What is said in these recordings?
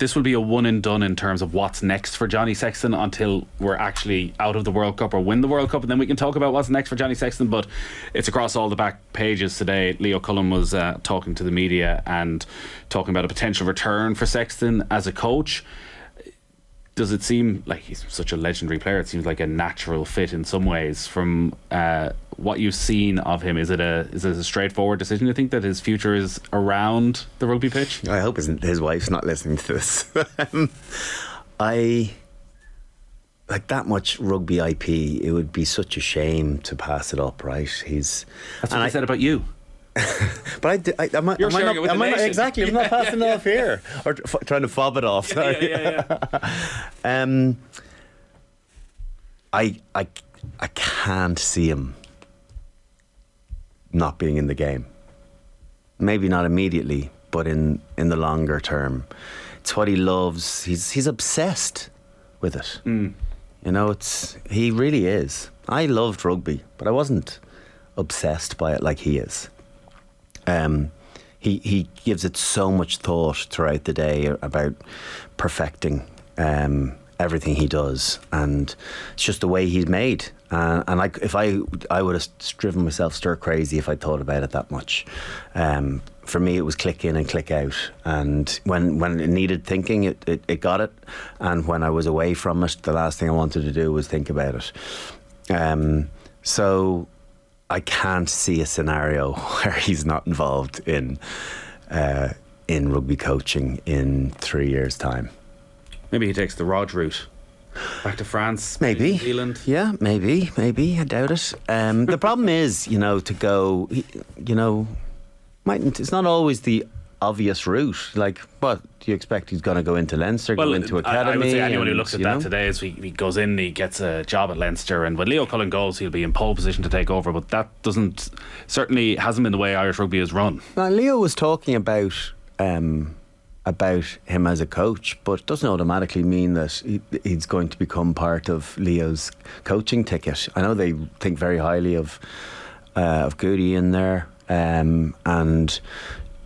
this will be a one and done in terms of what's next for Johnny Sexton until we're actually out of the World Cup or win the World Cup, and then we can talk about what's next for Johnny Sexton. But it's across all the back pages today. Leo Cullen was talking to the media and talking about a potential return for Sexton as a coach. Does it seem like he's such a legendary player? It seems like a natural fit in some ways. From what you've seen of him, is it a straightforward decision? You think that his future is around the rugby pitch? I hope his wife's not listening to this. I like that much rugby IP. It would be such a shame to pass it up, right? That's what I said about you. But I'm not exactly. I'm not passing it off here or trying to fob it off. Sorry. Yeah. I can't see him not being in the game. Maybe not immediately, but in the longer term, it's what he loves. He's obsessed with it. You know, he really is. I loved rugby, but I wasn't obsessed by it like he is. He gives it so much thought throughout the day about perfecting everything he does, and it's just the way he's made. And if I would have driven myself stir crazy if I thought about it that much. For me, it was click in and click out, and when it needed thinking, it got it. And when I was away from it, the last thing I wanted to do was think about it. So I can't see a scenario where he's not involved in rugby coaching in 3 years' time. Maybe he takes the Rog route back to France, maybe New Zealand. Yeah, maybe. I doubt it. The problem is, to go, it's not always the obvious route. Like, what do you expect? He's going to go into Leinster, go into academy? I would say anyone who looks at that today is he goes in, he gets a job at Leinster, and when Leo Cullen goes, he'll be in pole position to take over. But that certainly hasn't been the way Irish rugby is run. Now, Leo was talking about him as a coach, but it doesn't automatically mean that he's going to become part of Leo's coaching ticket. I know they think very highly of Goody in there, and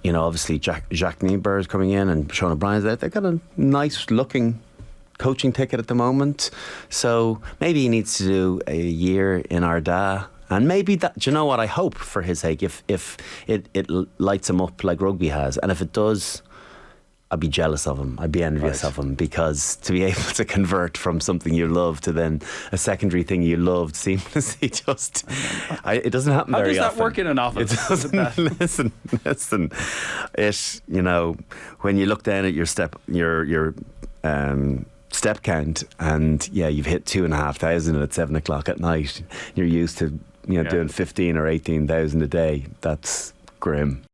obviously Jacques Niebuhr is coming in, and Sean O'Brien's there. They've got a nice looking coaching ticket at the moment, so maybe he needs to do a year in Ardagh. And maybe that, do you know what, I hope for his sake, if it lights him up like rugby has, and if it does, I'd be jealous of him. I'd be envious of him, because to be able to convert from something you love to then a secondary thing you loved seamlessly, it doesn't happen very often. How does that work in an office? It doesn't. Listen. When you look down at your step count, and you've hit 2,500 at 7 o'clock at night. You're used to doing 15 or 18,000 a day. That's grim.